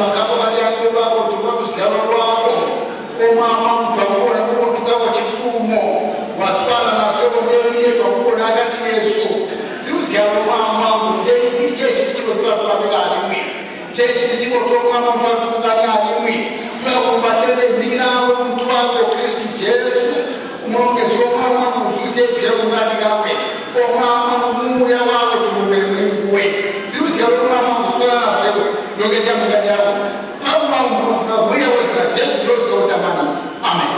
magapo kali yangu babo tukakusialo wako omama mtwakuona kuko tukako chifumo waswala na soko ndiye twakuona kati Yesu siuzialo mama ndiye chechi chiko twatwabela alimwe chechi chiko twamama twatunganya alimwe twakumbadele ndikinawo mtu wako Kristo Yesu umongezi omama muzike pia kumati kawe omama muya wako tuwe Mungu we siuzialo mama kuswala seko ndogeja mugadi yako mama muya wazira Yesu Kristo utamani amen.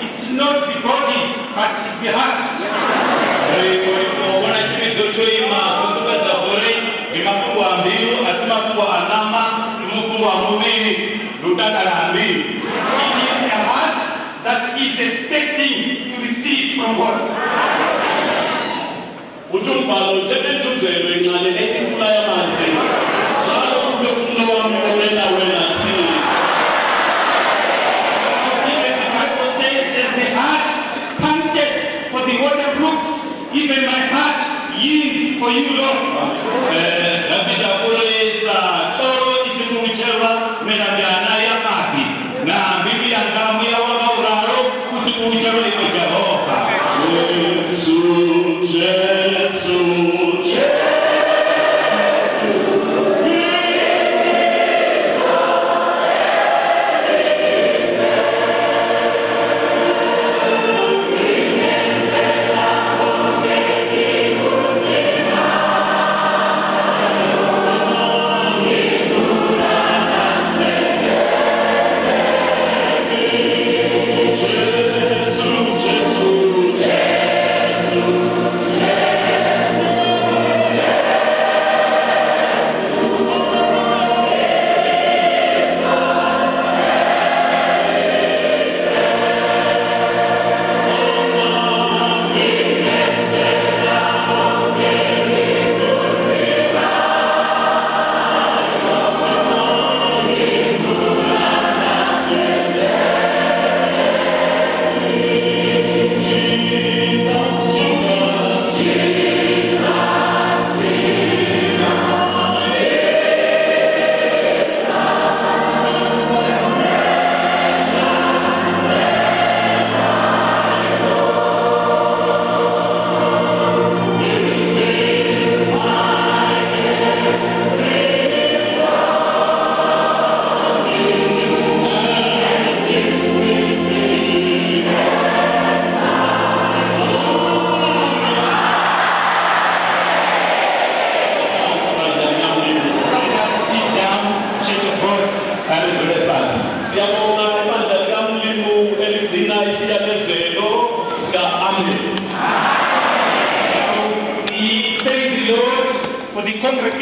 It's not the body, but it's the heart. It is the heart that is expecting to receive from God. Even my heart yields for you, Lord.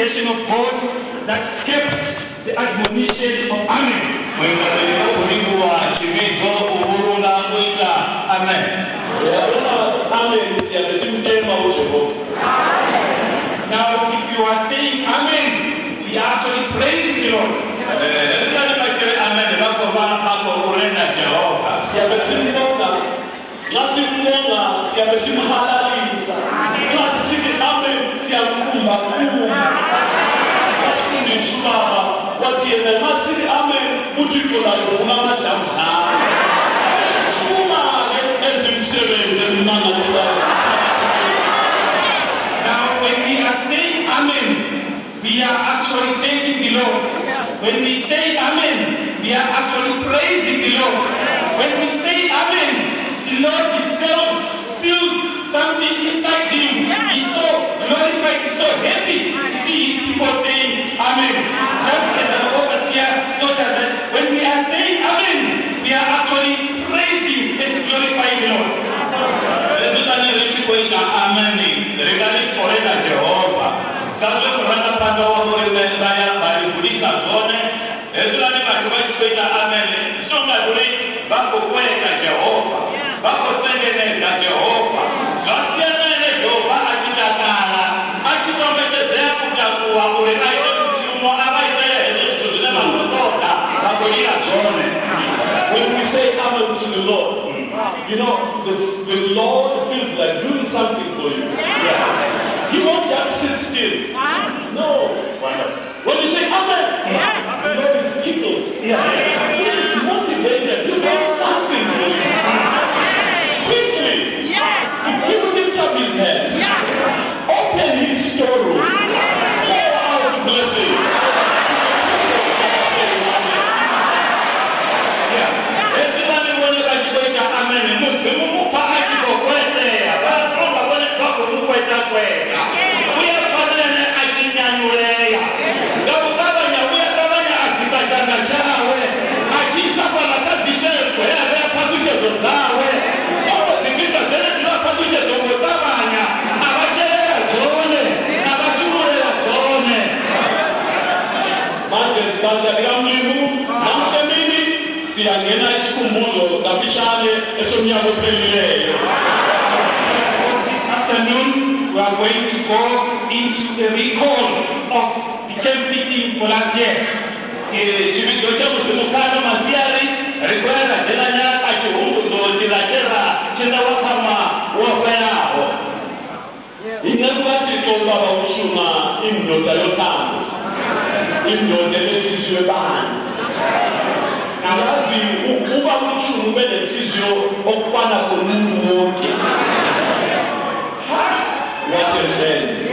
congregation of God that kept the admonition of Amen. Now, if you are saying Amen, we are actually praising the Lord. Now, when we are saying Amen, we are actually thanking the Lord. When we say Amen, we are actually praising the Lord. When we say Amen, the Lord himself feels something inside him. He's so glorified, he's so happy to see his people saying Amen. Just as an overseer taught us that when we are saying Amen, we are actually praising and glorifying the Lord. When we say Amen to the Lord, you know, the Lord feels like doing something for you. Yeah. He won't just sit still. No. When you say Amen, the Lord is tickled. Yeah. He is motivated to do something for you. Quickly. Yes. He will lift up his head. Yeah. Open his storeroom. Pour out blessings. This afternoon, we are going to go into the recall of the camp meeting for last year. What a man.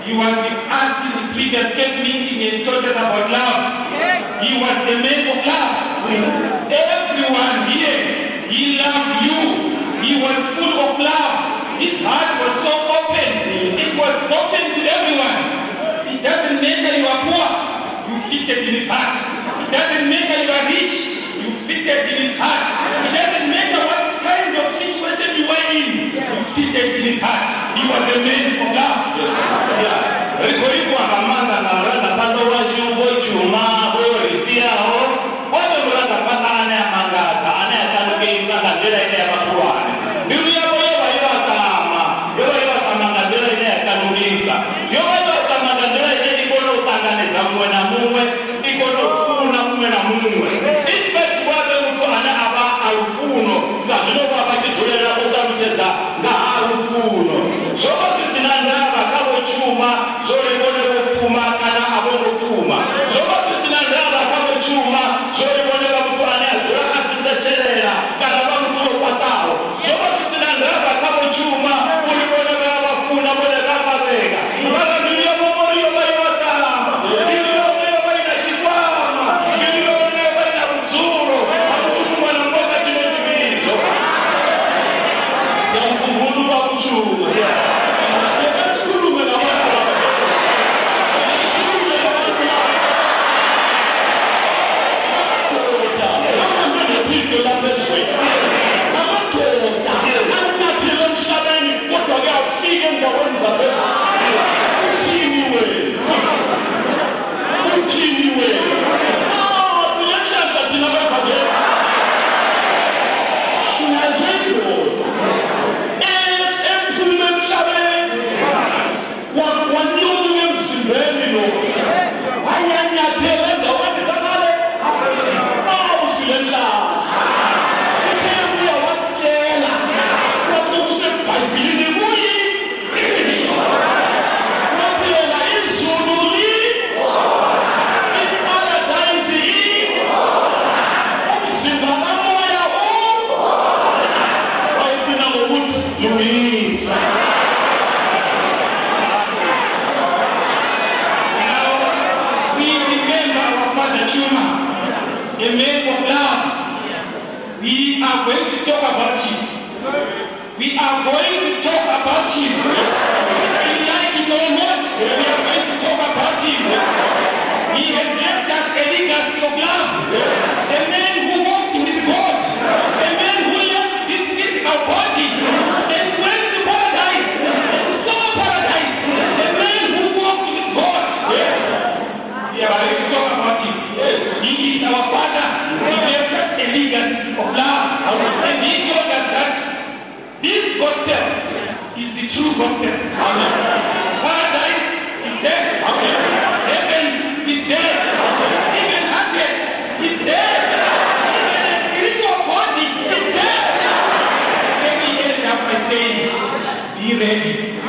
He was with us in the previous camp meeting and taught us about love. He was a man of love. Everyone here, he loved you. He was full of love. His heart was so open. It was open to everyone. It doesn't matter you are poor, you fitted in his heart. It doesn't matter you are rich, you fitted in his heart. It doesn't matter what kind of situation you were in, you fitted in his heart. He was a man of love. Yes. Yeah. Hallelujah. Chuma, a man of love. We are going to talk about him. We are going to talk about him. Whether you like it or not, we are going to talk about him. He has left us a legacy of love. A man who walked with God. A man who left this physical body and went to paradise and saw paradise. A man who walked with God. We are going to talk about him. He is our father. He left us a legacy of love. And he told us that this gospel is the true gospel. Amen. Paradise is there. Amen. Heaven is there. Amen. Even Hades is there. Even a spiritual body is there. Let me end up by saying, be ready.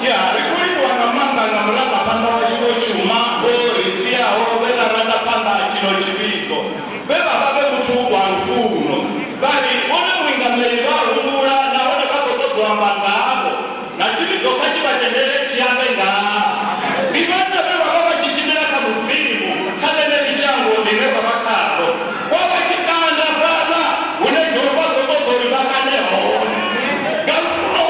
Yeah, recording one among the Namrata Panda Chuma, Isia, or Bella Randa Panda, Chino Chibizo. Bella Babu to one fool. Bari, only when the Mura, now the Babu to Amanda, naturally, go catch by the Chiabenga. Even the Baba Chichina Kamuzimu, Kalene Jango, the Neva Bacaro. What was it done, Brother? When they drove up the boat, we back on their own. Gafuno,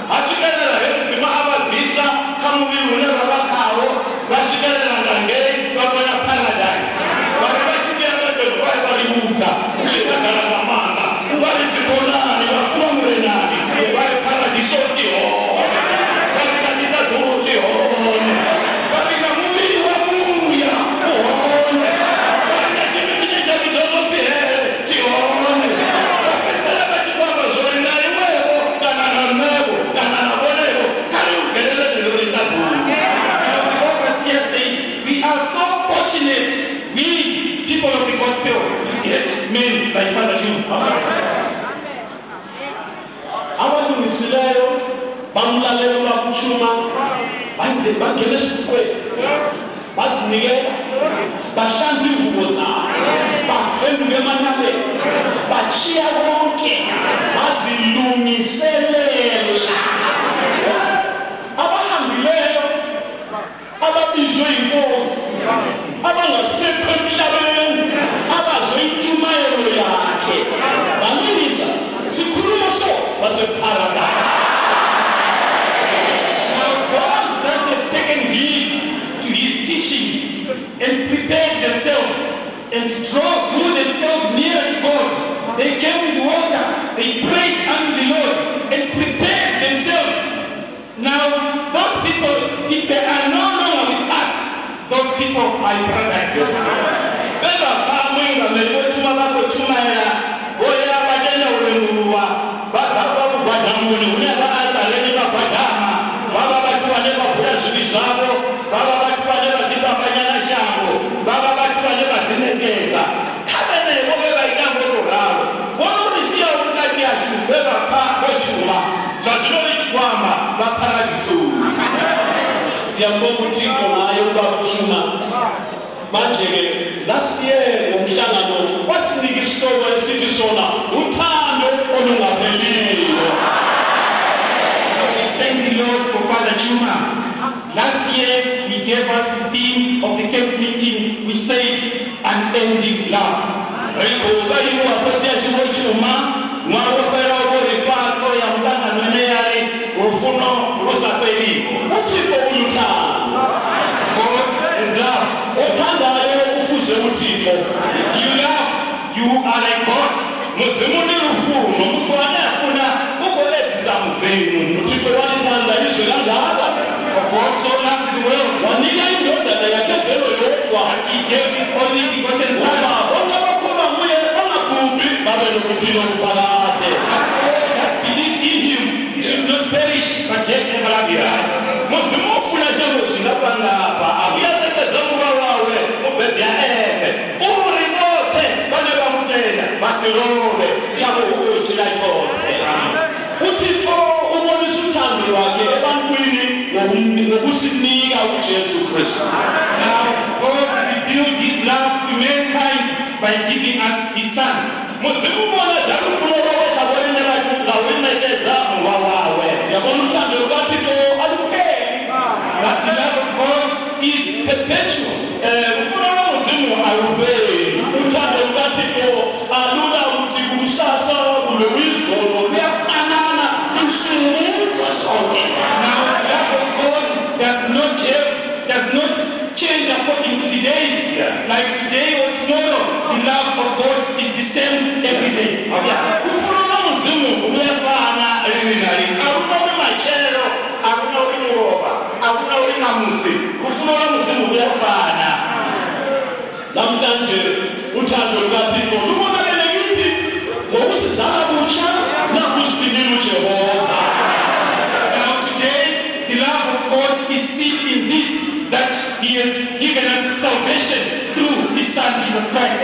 Ashikana, the Mahava Visa, come we will never back out. Rashikana and Gay, Babana Paradise. But what you get at the Bible Muta, Shikana Manda, what is it on? You are from Renani, by Paradiso, but in the Tokyo, but in a movie, Wamuya, but in the definition of Joseph, Tione, but the Labati Baba, so in the way, Canana, Canana, can you get a little The overseer said, we are so fortunate, we people of the gospel, to get men like Father June. Our Misileo, Bangla Level Chuma, Bande Bangeles Kwe, Basnier, Bashanzi Hubosa, Bakendu Manale, Bachia Wonke, Basilumi Selela. Abraham Leo, Ababizo Impos, Abala Secret Laven, Abazo Jumayo Yake, Baminisa, Sikurumoso was a paradise. Now, those that have taken heed to his teachings and prepared themselves and drew themselves nearer to God, they came to the altar, they prayed unto the Lord and prepared themselves. Now, those people, if they are no longer with us, those people are in paradise. Beba Kamwinga, Melwatuma Bakotumaera, Oya Badena Urua, Baba Badamuni, never Alta Badama, Baba Batua never Brasibizabo, Baba Batua never Dipa Bayana Shango, Baba Batua never Dinegeza, Kabene, whatever I can go around. One is here, Ukayachu, Beba Pa, Wachuma, Zazurich Wama, Baparadisu. Siambo Tiko, Ayoba Chuma. Manje, last year, Umshano, what's the story in City Sona? Utano, Olungapeli. Thank the Lord for Father Chuma. Last year, he gave us the theme of the camp meeting, which said, unending love. Rico, Bayu, Apatia Chuma, Mawapera, Ripato, Yamana, Meneari, Ufuno, Rosapeli. What you call Utan? God is love. If you love, you are like God. God so loved the world that he gave his only begotten Son, that believe in him should not perish but have everlasting life. Now God revealed his love to mankind by giving us his Son. But the love of God is perpetual. Ufuna mudzimu arubei. Utando lukatiko alula kuti kusasa kulewizolo liyafanana usuku wasoke. Now, the love of God does not change according to the days. Like today or tomorrow, the love of God is the same every day. Ufuna mudzimu uyafana rinari. Akuna uri machero, akuna uri muroba, akuna uri namusi. Ufuna mudzimu uyafana. Namhlanje uthando lukaThixo lubonakele kithi ngokusizala butsha nakuziphilela uJehova. Now today, the love of God is seen in this, that He has given us salvation through His Son Jesus Christ.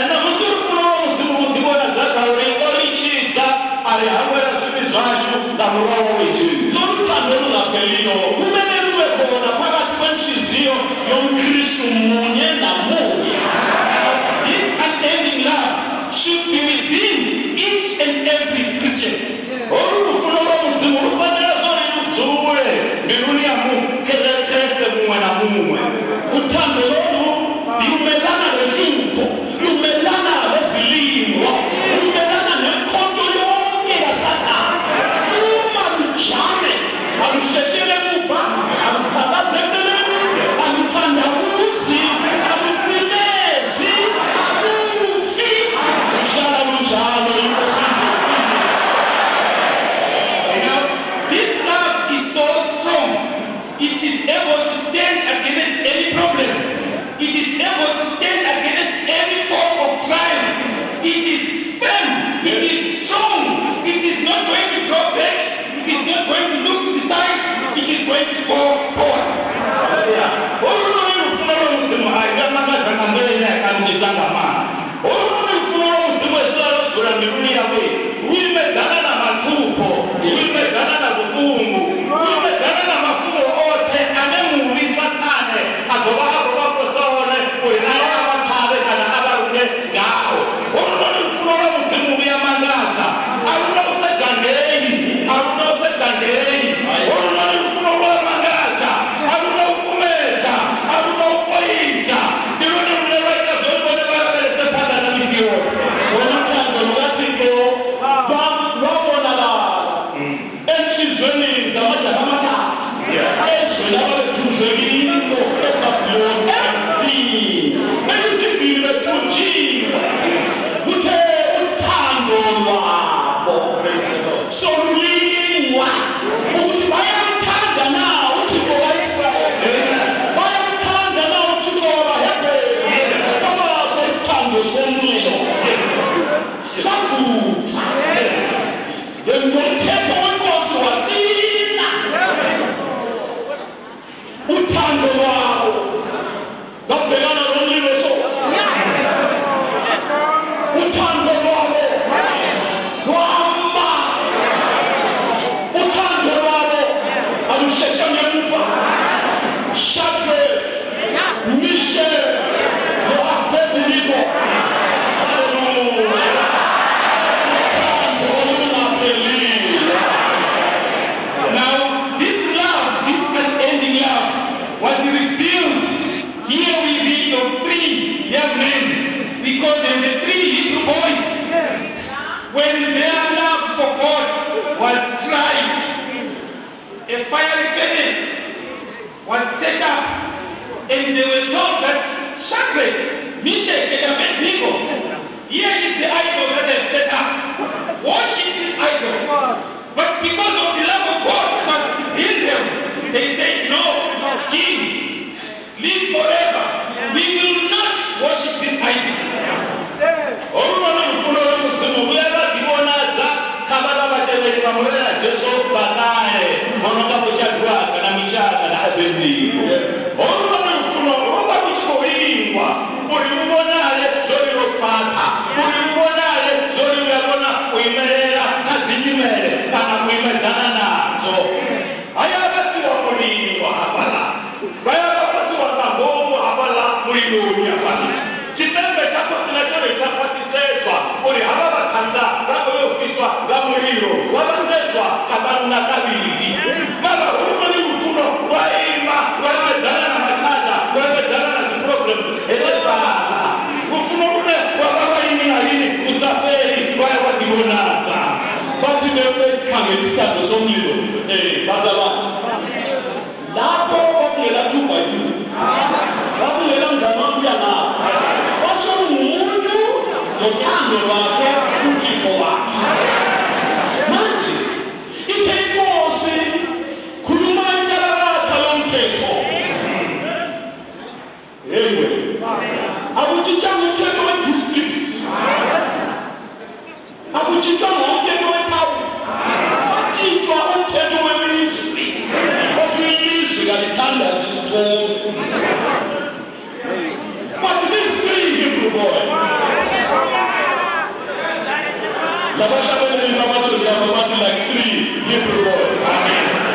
Namusufuna mudzimu kundibona dzakauri orichidza ari hangwera zvipi zvazvo ndamurovo wejesu. Loruthando lungapheliyo kumele lube khona phakathi kwenhliziyo yomKristu munye namunye. This unending love should be within each and every Christian. Olufuna lwomudzimu lufanira zori ludzule mbiruni ya Kristu mumwe na mumwe. Uthando lolu lumelana nehlupho, lumelana nezilimo, lumelana nekhonto yonke yaSathane. Uma lujame aluhleshele emuva, aluthakazeleleni, aluthandabuzi, aluqinezi, alufi, luhlala lunjalo inkosi izofika. Now, this love is so strong, it is able to stand against any problem. It is able to stand against any form of trial. It is firm. It is strong. It is not going to drop back. It is not going to look to the sides. It is going to go forward. Olunoni lufuna lwomudzimu aigamamazanga mbere yakanumizanga mana. Olunoni lufuna lwomudzimu esula lodzula mbiruni yawe luyimedzana na mathupo, luyimedzana na bukungu, luyimedzana na mafumo othe ane muvi Sathane agoba posone uri naye avatave kana avarume ngawo. Olunoni lufuna lwomudzimu luyamangadza, aluna kufedza ngeyi, aluna kufedza ngeyi. Olunoni lufuna lwamangadza, aluna kumedza, aluna kupoidza. Ndiluni lune lwaita zvoribone vakaberese pangana mizi yote. Oluthando lukaThixo lwabonakala enhliziyweni zamajaha amathathu ezweni ababethunjekile eBhabhiloni emzini emzini bethunjiwe. Kuthe uthando lwabo solulingwa ukuthi bayamthanda na uThixo kaIsrayeli, bayamthanda na uThixo kaHebhroni. Babaso isithando somlilo savutha nomthetho wenkosi waqina. Uthando lwabo lwabhekana nomlilo so. Uthando lwabo lwahamba. Uthando lwabo aluhlehla ngemuva. Shadrach, Meshach, no-Abednego. Hallelujah. Uthando olungapheliyo. Now, this love, this unending love, was revealed. Here we read of 3 young men. We call them the 3 Hebrew boys. When their love for God was tried, a fiery furnace was set up, and they were told that Shadrach, Meshach, and Abednego, here is the idol that I've set up. Worship this idol. But because of the love of God that was within them, they said, no, King, live forever. We will not worship this idol. Olunoni lufuna lwomudzimu luyabadibonadza kabala bateveri bamurera Jesu bakale bonongapo Shadraka na Meshaki na Abednego. Olunoni lufuna luba luchikolilingwa uli lubonale zoli lopata, uli lubonale zoli luyabona uyimerera kazinyimele kana kuyimedzana nazo. Ayakasiwa mulingwa hapala, bayakapasiwa kabowa land as a stone. But these 3 Hebrew boys, like 3 Hebrew boys.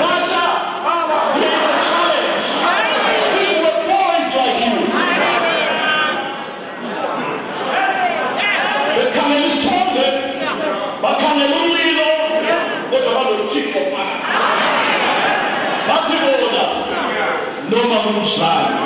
Macha, there is a challenge. These were boys like you. The camel is stronger, but camel only what about the chick of no man will shine.